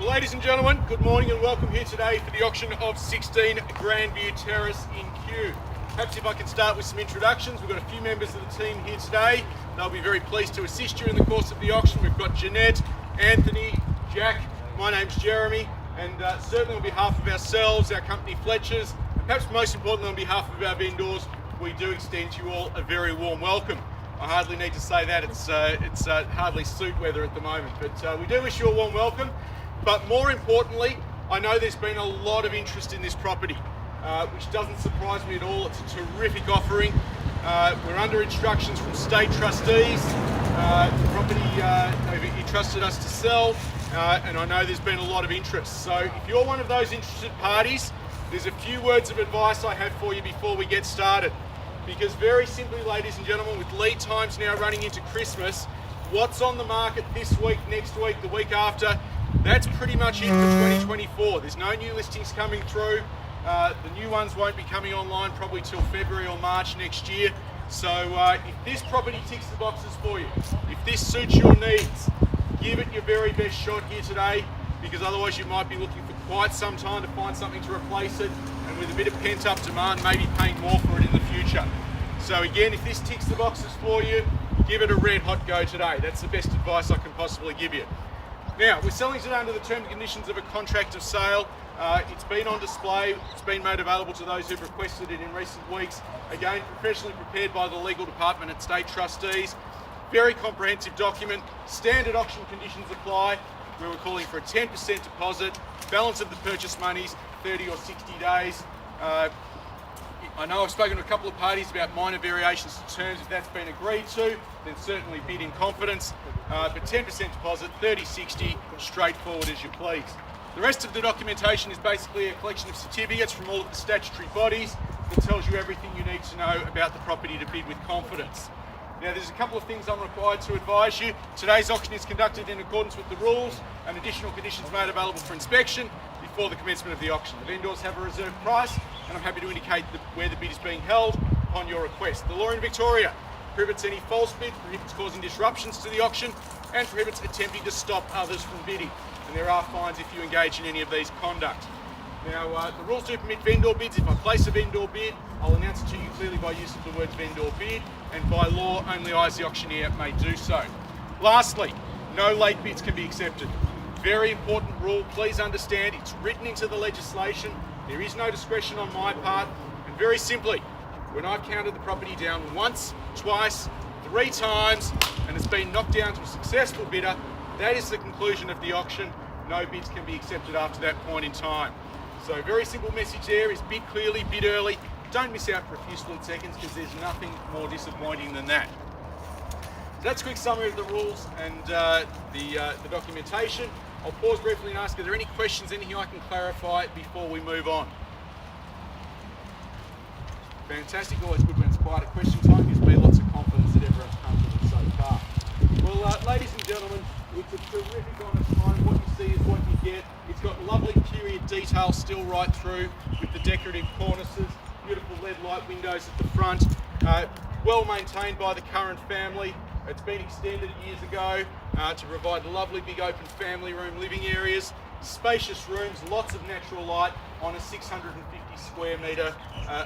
Well, ladies and gentlemen, good morning and welcome here today for the auction of 16 Grandview Terrace in Kew. Perhaps if I can start with some introductions. We've got a few members of the team here today. They'll be very pleased to assist you in the course of the auction. We've got Jeanette, Anthony, Jack, my name's Jeremy, and certainly on behalf of ourselves, our company Fletchers, and perhaps most importantly on behalf of our vendors, we do extend to you all a very warm welcome. I hardly need to say that, it's hardly suit weather at the moment, but we do wish you a warm welcome. But more importantly, I know there's been a lot of interest in this property, which doesn't surprise me at all. It's a terrific offering. We're under instructions from state trustees. The property they've entrusted us to sell, and I know there's been a lot of interest. So if you're one of those interested parties, there's a few words of advice I have for you before we get started. Because very simply, ladies and gentlemen, with lead times now running into Christmas, what's on the market this week, next week, the week after, that's pretty much it for 2024. There's no new listings coming through. The new ones won't be coming online probably till February or March next year. So if this property ticks the boxes for you, if this suits your needs, give it your very best shot here today, because otherwise you might be looking for quite some time to find something to replace it, and with a bit of pent-up demand, maybe paying more for it in the future. So again, if this ticks the boxes for you, give it a red hot go today. That's the best advice I can possibly give you. Now, we're selling it under the terms and conditions of a contract of sale. It's been on display, it's been made available to those who've requested it in recent weeks. Again, professionally prepared by the legal department and state trustees. Very comprehensive document, standard auction conditions apply. We were calling for a 10% deposit, balance of the purchase monies, 30 or 60 days. I know I've spoken to a couple of parties about minor variations to terms. If that's been agreed to, then certainly bid in confidence. But 10% deposit, 30-60, straightforward as you please. The rest of the documentation is basically a collection of certificates from all of the statutory bodies that tells you everything you need to know about the property to bid with confidence. Now, there's a couple of things I'm required to advise you. Today's auction is conducted in accordance with the rules, and additional conditions made available for inspection before the commencement of the auction. The vendors have a reserved price, and I'm happy to indicate where the bid is being held upon your request. The law in Victoria prohibits any false bid, prohibits causing disruptions to the auction, and prohibits attempting to stop others from bidding. And there are fines if you engage in any of these conduct. Now, the rules do permit vendor bids. If I place a vendor bid, I'll announce it to you clearly by use of the words vendor bid, and by law, only I as the auctioneer may do so. Lastly, no late bids can be accepted. Very important rule, please understand, it's written into the legislation. There is no discretion on my part, and very simply, when I've counted the property down once, twice, 3 times, and it's been knocked down to a successful bidder, that is the conclusion of the auction. No bids can be accepted after that point in time. So very simple message there is bid clearly, bid early. Don't miss out for a few split seconds, because there's nothing more disappointing than that. So that's a quick summary of the rules and the documentation. I'll pause briefly and ask, are there any questions, anything I can clarify before we move on? Fantastic, always good when it's quiet at question time. Gives me lots of confidence that everyone's comfortable so far. Well, ladies and gentlemen, it's a terrific honest home. What you see is what you get. It's got lovely period detail still right through with the decorative cornices, beautiful LED light windows at the front, well maintained by the current family. It's been extended years ago to provide lovely big open family room living areas, spacious rooms, lots of natural light on a 650 square metre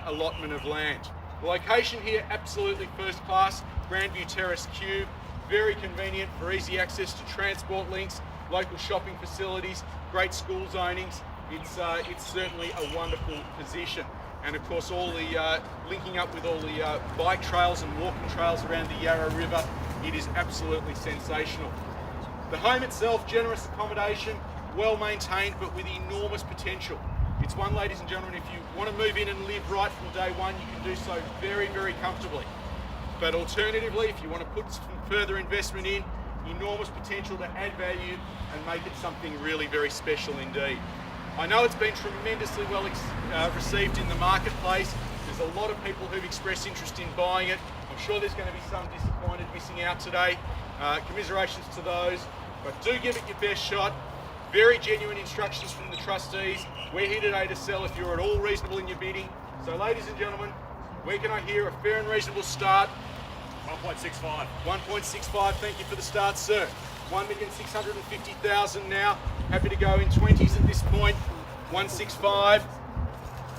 allotment of land. The location here, absolutely first class, Grandview Terrace, Kew, very convenient for easy access to transport links, local shopping facilities, great school zonings. It's certainly a wonderful position. And of course, all the linking up with all the bike trails and walking trails around the Yarra River, it is absolutely sensational. The home itself, generous accommodation, well maintained, but with enormous potential. It's one, ladies and gentlemen, if you want to move in and live right from day one, you can do so very, very comfortably. But alternatively, if you want to put some further investment in, enormous potential to add value and make it something really very special indeed. I know it's been tremendously well received in the marketplace. There's a lot of people who've expressed interest in buying it. I'm sure there's going to be some disappointed missing out today. Commiserations to those, but do give it your best shot. Very genuine instructions from the trustees. We're here today to sell if you're at all reasonable in your bidding. So ladies and gentlemen, where can I hear a fair and reasonable start? 1.65. 1.65, thank you for the start, sir. 1,650,000 now. Happy to go in 20s at this point. 165.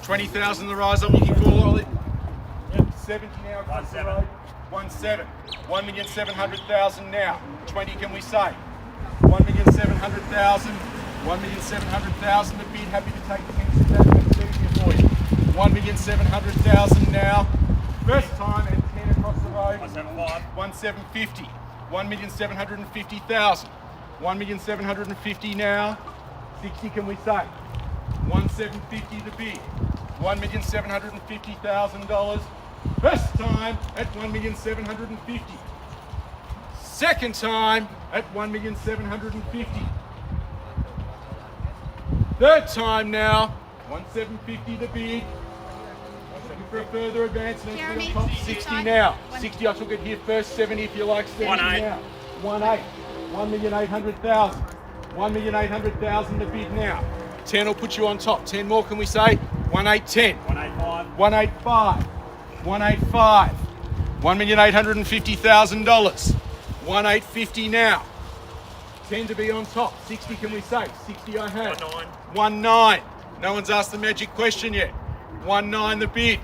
20,000 the rise on. You can call it. Yep. 70 now across the road. 17. 1,700,000 now. 20 can we say? 1,700,000. 1,700,000 the bid. Happy to take the hints if that makes it easier for you. 1,700,000 now. First time and 10 across the road. 1,750. 1,750,000. 1,750 now. 60 can we say? 1,750 the bid. $1,750,000. First time at 1,750,000. Second time at 1,750,000. Third time now, 1,750 the bid. Looking for a further advancement. Jeremy, Top 60 now. 60 I took it here first. 70 if you like. 70 now. 1,800,000. 1,800,000. 1,800,000 the bid now. 10 will put you on top. 10 more can we say? 1,810. 1,885. 1,885. $1,850,000. 1,850 now. 10 to be on top. 60 can we say? 60 I have. 1,9. No one's asked the magic question yet. 1,9 the bid.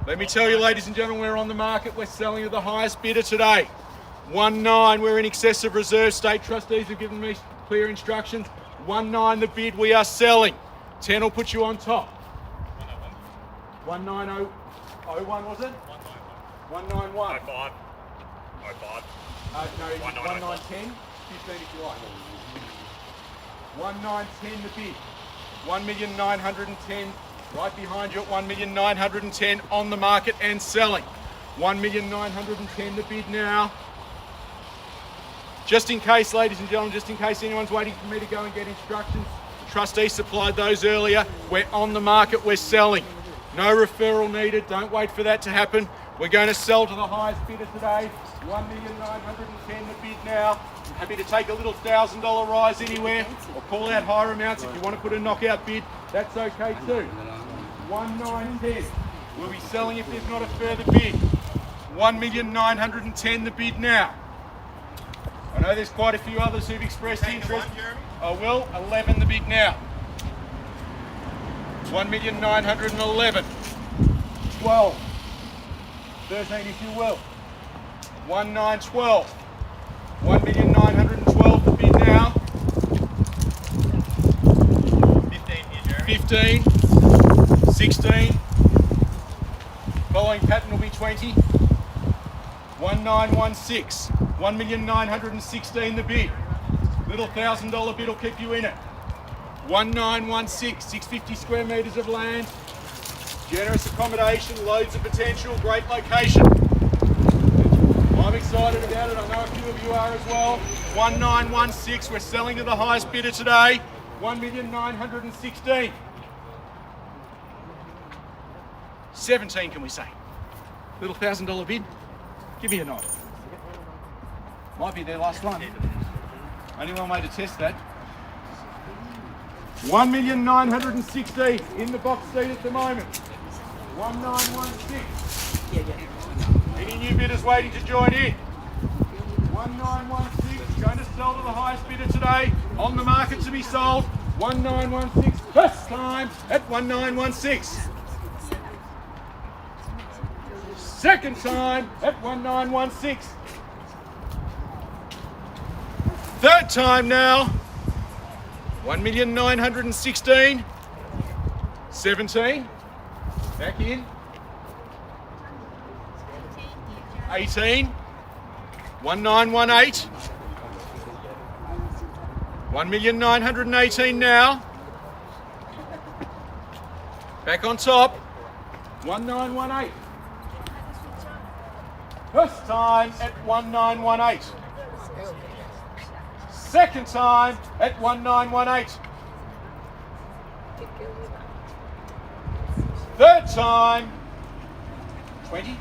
Let me tell you, ladies and gentlemen, we're on the market. We're selling to the highest bidder today. 1,9. We're in excess of reserve. State trustees have given me clear instructions. 1,9 the bid. We are selling. 10 will put you on top. 1,9001 was it? 191. 05. No, 1910. 15 if you like. 1,910 the bid. 1,910 right behind you at 1,910 on the market and selling. 1,910 the bid now. Just in case, ladies and gentlemen, just in case anyone's waiting for me to go and get instructions, the trustee supplied those earlier. We're on the market, we're selling. No referral needed, don't wait for that to happen. We're going to sell to the highest bidder today. 1,910 the bid now. Happy to take a little $1,000 rise anywhere or call out higher amounts if you want to put a knockout bid. That's okay too. 1,910. We'll be selling if there's not a further bid. 1,910 the bid now. I know there's quite a few others who've expressed interest. I will. 11 the bid now. 1,911. 12. 13 if you will. 1,912. 1,912 the bid now. 15. 16. Following pattern will be 20. 1,916. 1,916 the bid. Little $1,000 bid will keep you in it. 1,916. 650 square metres of land. Generous accommodation, loads of potential, great location. I'm excited about it. I know a few of you are as well. 1,916. We're selling to the highest bidder today. 1,916. 17 can we say? Little $1,000 bid. Give me a nod. Might be their last one. Only one way to test that. 1,916 in the box seat at the moment. 1,916. Any new bidders waiting to join in? 1,916. Going to sell to the highest bidder today. On the market to be sold. 1,916. First time at 1,916. Second time at 1,916. Third time now. 1,916. 17. Back in. 18. 1,918. 1,918 now. Back on top. 1,918. First time at 1,918. Second time at 1,918. Third time, 20.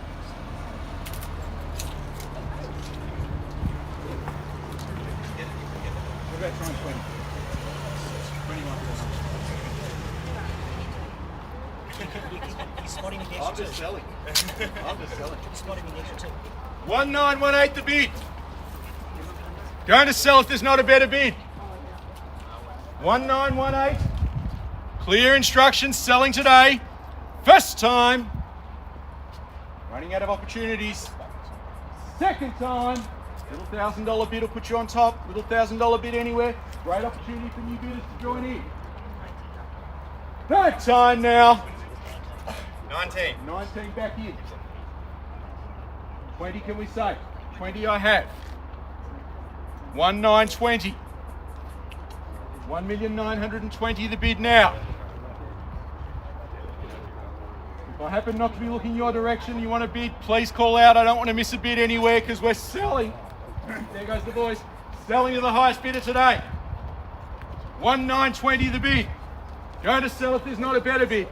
What about trying 20? 21. He's spotting me I'm just selling. I'm just selling. He's spotting me next to 1,918 the bid. Going to sell if there's not a better bid. 1918. Clear instructions, selling today. First time. Running out of opportunities. Second time. Little $1,000 bid will put you on top. Little $1,000 bid anywhere. Great opportunity for new bidders to join in. Third time now. 19. 19 back in. 20 can we say? 20 I have. 1920. 1,920,000 the bid now. If I happen not to be looking your direction, you want to bid, please call out. I don't want to miss a bid anywhere because we're selling. There goes the boys. Selling to the highest bidder today. 1920 the bid. Going to sell if there's not a better bid.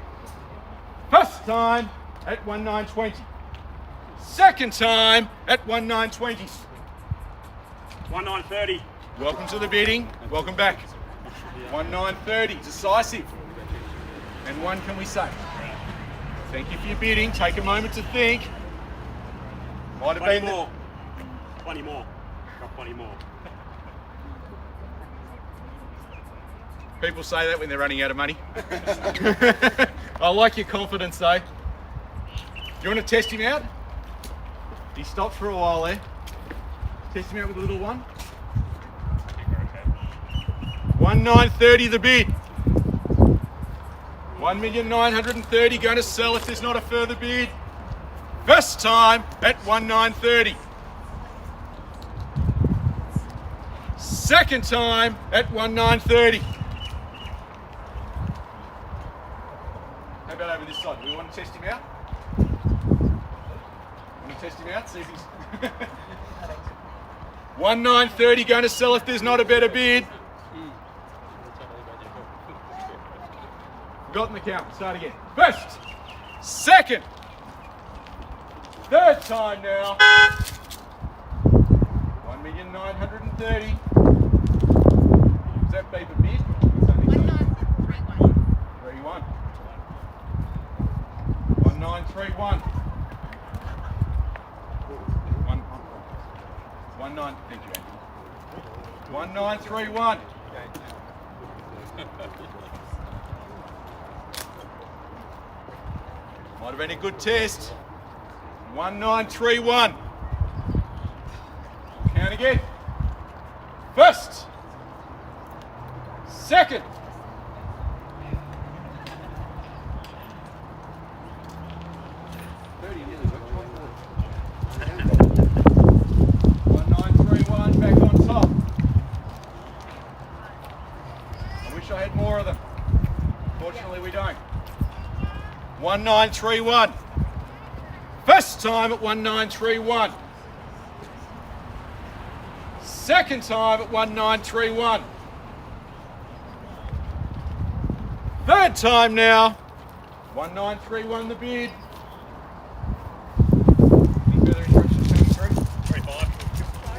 First time at 1920. Second time at 1920. 1930. Welcome to the bidding. Welcome back. 1930. Decisive. And one can we say? Thank you for your bidding. Take a moment to think. Might have 20 been more. 20 more. Got 20 more. People say that when they're running out of money. I like your confidence though. You want to test him out? He stopped for a while there. Test him out with a little one. 1930 the bid. 1,930,000 going to sell if there's not a further bid. First time at 1930. Second time at 1930. How about over this side? Do we want to test him out? Want to test him out? See if he's 1930 going to sell if there's not a better bid. Forgotten the count. Start again. First, second, third time now. 1,930,000. Does that beat the bid? 1931. 1931. 19. Thank you, Andy. 1931. Might have been a good test. 1931. Count again. First. Second. Back on top. I wish I had more of them. Fortunately, we don't. 1931. First time at 1931. Second time at 1931. Third time now. 1931 the bid. Any further instructions coming through?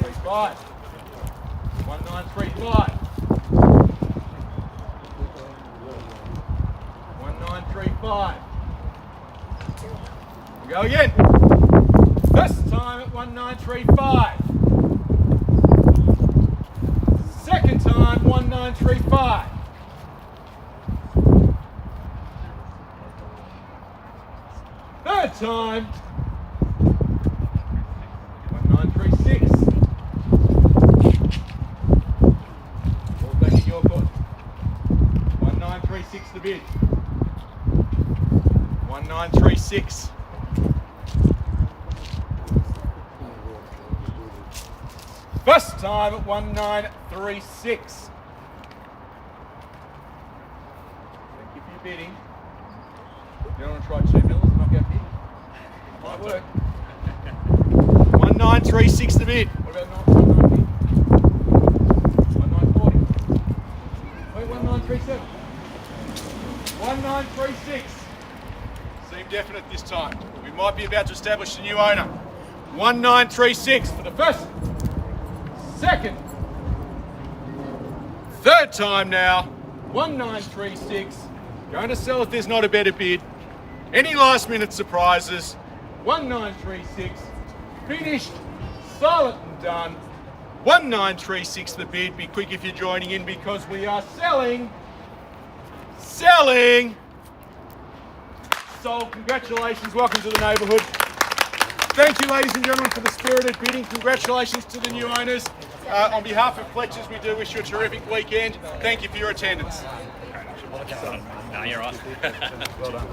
35. 35. 1935. 1935. We go again. First time at 1935. Second time 1935. Third time 1936. All back in your court. 1936 the bid. 1936. First time at 1936. Thank you for your bidding. You don't want to try 2 mils and knock out bid? Might work. 1936 the bid. What about 1940? 1940. Wait, 1937. 1936. Seemed definite this time. We might be about to establish a new owner. 1936 for the first, second, third time now. 1936. Going to sell if there's not a better bid. Any last minute surprises? 1936. Finished, silent and done. 1936 the bid. Be quick if you're joining in because we are selling. Sold. Congratulations. Welcome to the neighbourhood. Thank you, ladies and gentlemen, for the spirited bidding. Congratulations to the new owners. On behalf of Fletchers, we do wish you a terrific weekend. Thank you for your attendance. No, you're right. Well done.